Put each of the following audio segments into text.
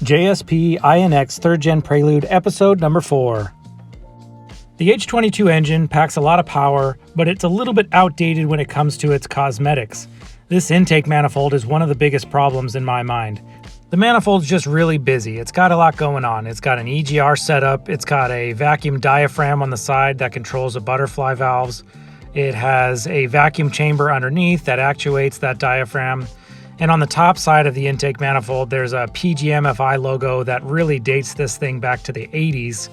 JSP INX 3rd Gen Prelude episode number 4. The H22 engine packs a lot of power, but it's a little bit outdated when it comes to its cosmetics. This intake manifold is one of the biggest problems in my mind. The manifold's just really busy. It's got a lot going on. It's got an EGR setup, it's got a vacuum diaphragm on the side that controls the butterfly valves. It has a vacuum chamber underneath that actuates that diaphragm. And on the top side of the intake manifold, there's a PGMFI logo that really dates this thing back to the 80s.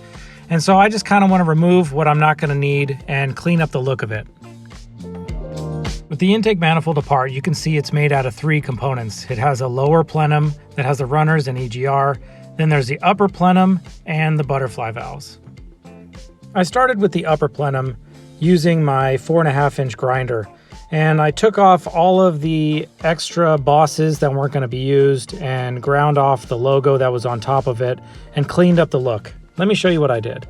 And so I just kind of want to remove what I'm not going to need and clean up the look of it. With the intake manifold apart, you can see it's made out of 3 components. It has a lower plenum that has the runners and EGR. Then there's the upper plenum and the butterfly valves. I started with the upper plenum using my 4.5-inch grinder. And I took off all of the extra bosses that weren't going to be used and ground off the logo that was on top of it and cleaned up the look. Let me show you what I did.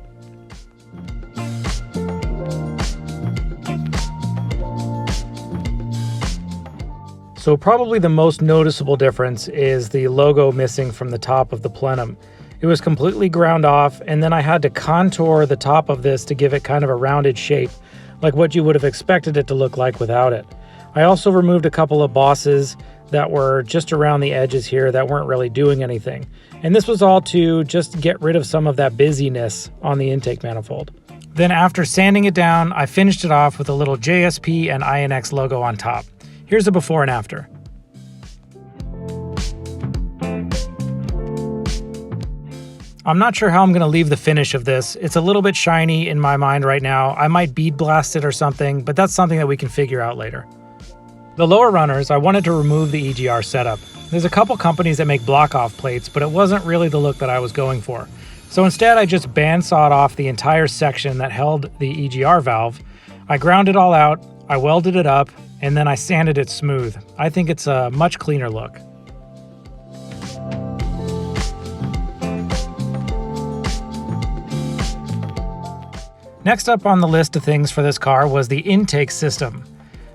So probably the most noticeable difference is the logo missing from the top of the plenum. It was completely ground off, and then I had to contour the top of this to give it kind of a rounded shape, like what you would have expected it to look like without it. I also removed a couple of bosses that were just around the edges here that weren't really doing anything. And this was all to just get rid of some of that busyness on the intake manifold. Then after sanding it down, I finished it off with a little JSP and INX logo on top. Here's a before and after. I'm not sure how I'm going to leave the finish of this. It's a little bit shiny in my mind right now. I might bead blast it or something, but that's something that we can figure out later. The lower runners, I wanted to remove the EGR setup. There's a couple companies that make block-off plates, but it wasn't really the look that I was going for. So instead, I just bandsawed off the entire section that held the EGR valve. I ground it all out, I welded it up, and then I sanded it smooth. I think it's a much cleaner look. Next up on the list of things for this car was the intake system.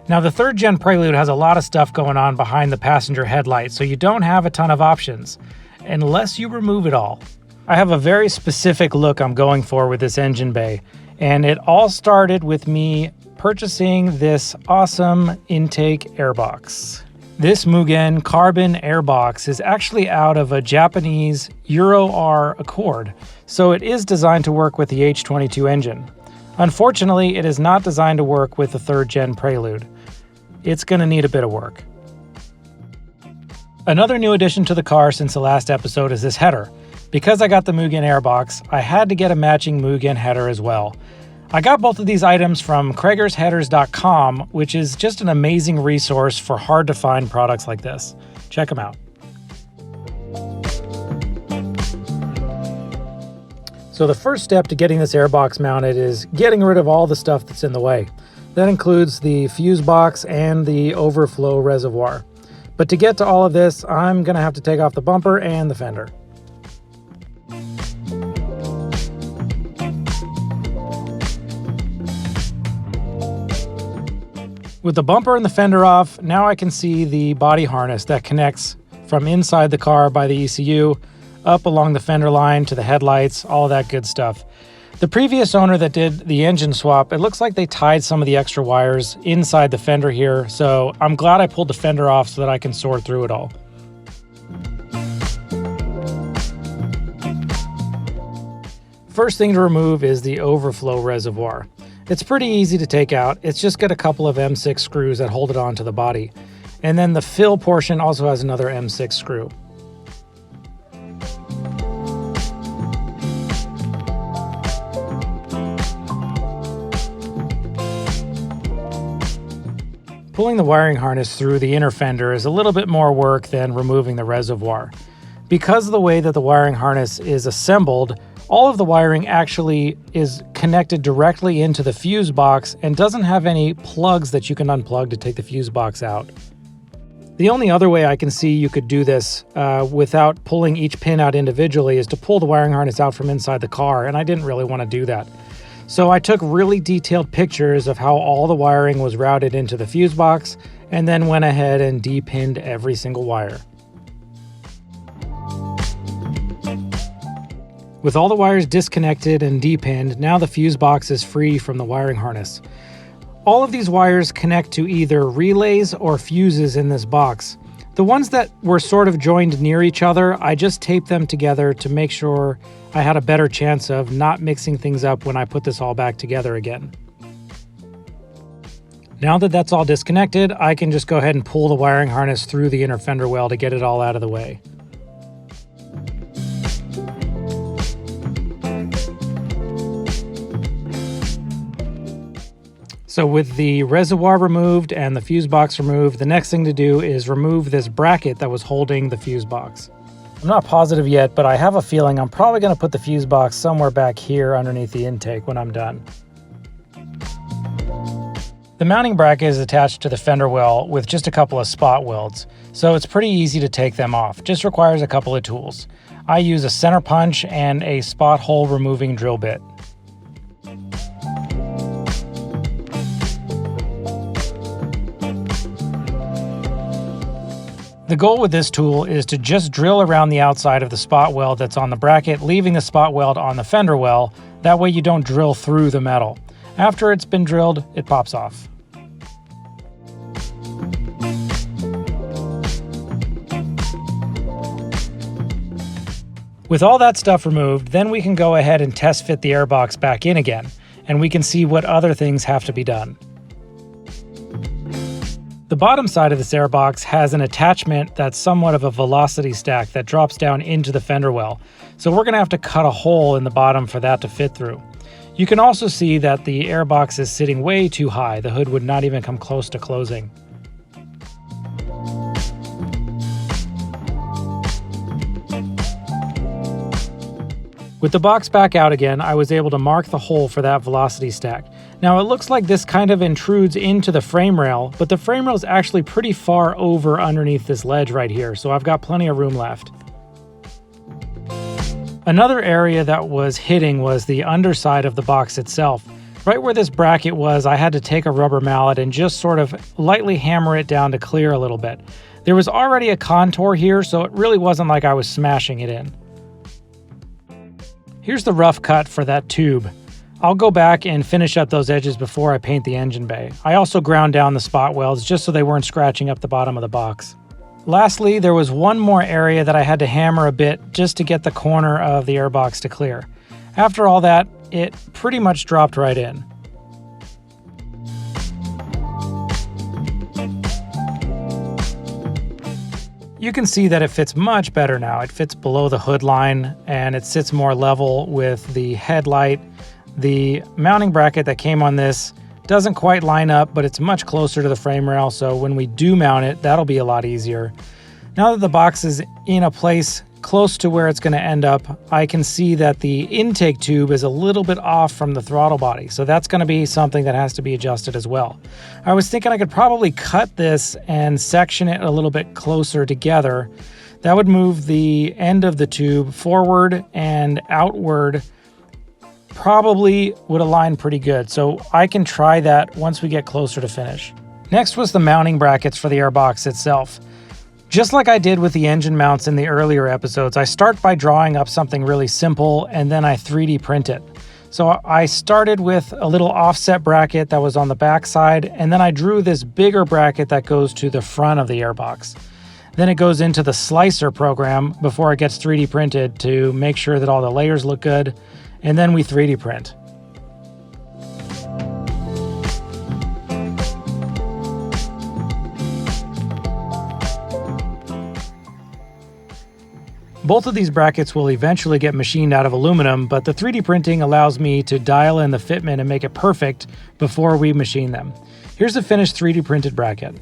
Now the 3rd Gen Prelude has a lot of stuff going on behind the passenger headlight, so you don't have a ton of options, unless you remove it all. I have a very specific look I'm going for with this engine bay, and it all started with me purchasing this awesome intake airbox. This Mugen carbon airbox is actually out of a Japanese Euro R Accord, so it is designed to work with the H22 engine. Unfortunately, it is not designed to work with the 3rd Gen Prelude. It's going to need a bit of work. Another new addition to the car since the last episode is this header. Because I got the Mugen airbox, I had to get a matching Mugen header as well. I got both of these items from craigersheaders.com, which is just an amazing resource for hard-to-find products like this. Check them out. So the first step to getting this airbox mounted is getting rid of all the stuff that's in the way. That includes the fuse box and the overflow reservoir. But to get to all of this, I'm going to have to take off the bumper and the fender. With the bumper and the fender off, now I can see the body harness that connects from inside the car by the ECU up along the fender line to the headlights, all that good stuff. The previous owner that did the engine swap, it looks like they tied some of the extra wires inside the fender here, so I'm glad I pulled the fender off so that I can sort through it all. First thing to remove is the overflow reservoir. It's pretty easy to take out. It's just got a couple of M6 screws that hold it onto the body. And then the fill portion also has another M6 screw. Pulling the wiring harness through the inner fender is a little bit more work than removing the reservoir. Because of the way that the wiring harness is assembled, all of the wiring actually is connected directly into the fuse box and doesn't have any plugs that you can unplug to take the fuse box out. The only other way I can see you could do this without pulling each pin out individually is to pull the wiring harness out from inside the car, and I didn't really want to do that. So I took really detailed pictures of how all the wiring was routed into the fuse box and then went ahead and de-pinned every single wire. With all the wires disconnected and depinned, now the fuse box is free from the wiring harness. All of these wires connect to either relays or fuses in this box. The ones that were sort of joined near each other, I just taped them together to make sure I had a better chance of not mixing things up when I put this all back together again. Now that that's all disconnected, I can just go ahead and pull the wiring harness through the inner fender well to get it all out of the way. So with the reservoir removed and the fuse box removed, the next thing to do is remove this bracket that was holding the fuse box. I'm not positive yet, but I have a feeling I'm probably going to put the fuse box somewhere back here underneath the intake when I'm done. The mounting bracket is attached to the fender well with just a couple of spot welds, so it's pretty easy to take them off. Just requires a couple of tools. I use a center punch and a spot hole removing drill bit. The goal with this tool is to just drill around the outside of the spot weld that's on the bracket, leaving the spot weld on the fender well. That way you don't drill through the metal. After it's been drilled, it pops off. With all that stuff removed, then we can go ahead and test fit the airbox back in again, and we can see what other things have to be done. The bottom side of this airbox has an attachment that's somewhat of a velocity stack that drops down into the fender well, so we're going to have to cut a hole in the bottom for that to fit through. You can also see that the airbox is sitting way too high. The hood would not even come close to closing. With the box back out again, I was able to mark the hole for that velocity stack. Now it looks like this kind of intrudes into the frame rail, but the frame rail is actually pretty far over underneath this ledge right here, so I've got plenty of room left. Another area that was hitting was the underside of the box itself. Right where this bracket was, I had to take a rubber mallet and just sort of lightly hammer it down to clear a little bit. There was already a contour here, so it really wasn't like I was smashing it in. Here's the rough cut for that tube. I'll go back and finish up those edges before I paint the engine bay. I also ground down the spot welds just so they weren't scratching up the bottom of the box. Lastly, there was one more area that I had to hammer a bit just to get the corner of the airbox to clear. After all that, it pretty much dropped right in. You can see that it fits much better now. It fits below the hood line and it sits more level with the headlight. The mounting bracket that came on this doesn't quite line up, but it's much closer to the frame rail, so when we do mount it, that'll be a lot easier. Now that the box is in a place close to where it's going to end up, I can see that the intake tube is a little bit off from the throttle body, so that's going to be something that has to be adjusted as well. I was thinking I could probably cut this and section it a little bit closer together. That would move the end of the tube forward and outward. Probably would align pretty good, so I can try that once we get closer to finish. Next was the mounting brackets for the airbox itself. Just like I did with the engine mounts in the earlier episodes, I start by drawing up something really simple and then I 3D print it. So I started with a little offset bracket that was on the back side, and then I drew this bigger bracket that goes to the front of the airbox. Then it goes into the slicer program before it gets 3D printed to make sure that all the layers look good, and then we 3D print. Both of these brackets will eventually get machined out of aluminum, but the 3D printing allows me to dial in the fitment and make it perfect before we machine them. Here's the finished 3D printed bracket.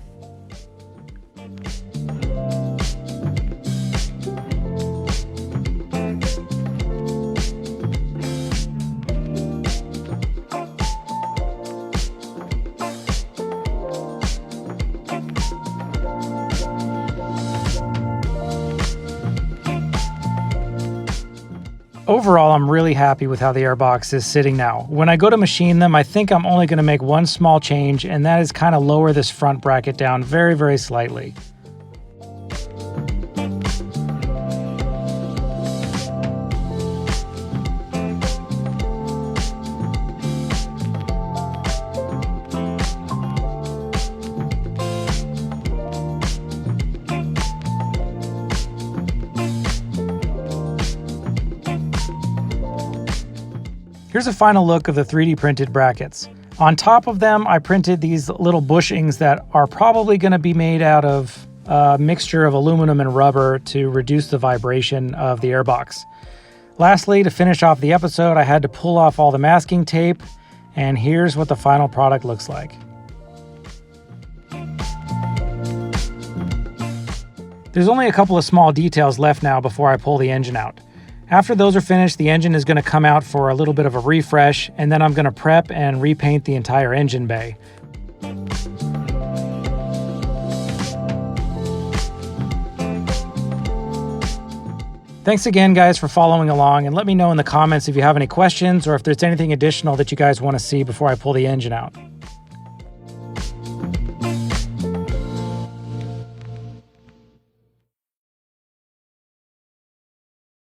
Overall, I'm really happy with how the airbox is sitting now. When I go to machine them, I think I'm only going to make one small change, and that is kind of lower this front bracket down very, very slightly. Here's a final look of the 3D printed brackets. On top of them, I printed these little bushings that are probably going to be made out of a mixture of aluminum and rubber to reduce the vibration of the airbox. Lastly, to finish off the episode, I had to pull off all the masking tape, and here's what the final product looks like. There's only a couple of small details left now before I pull the engine out. After those are finished, the engine is going to come out for a little bit of a refresh, and then I'm going to prep and repaint the entire engine bay. Thanks again, guys, for following along, and let me know in the comments if you have any questions or if there's anything additional that you guys want to see before I pull the engine out.